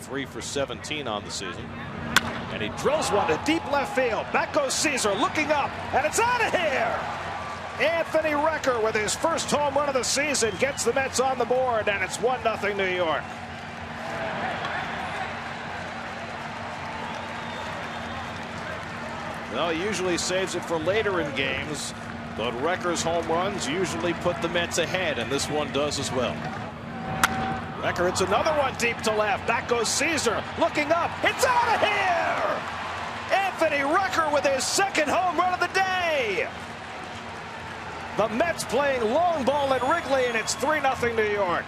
3 for 17 on the season. And he drills one to deep left field. Back goes Caesar, looking up, and it's out of here. Anthony Recker with his first home run of the season gets the Mets on the board, and it's 1-0 New York. Well, he usually saves it for later in games, but Recker's home runs usually put the Mets ahead, and this one does as well. Recker hits another one deep to left. Back goes Caesar, looking up. It's out of here! Anthony Recker with his second home run of the day. The Mets playing long ball at Wrigley, and it's 3-0 New York.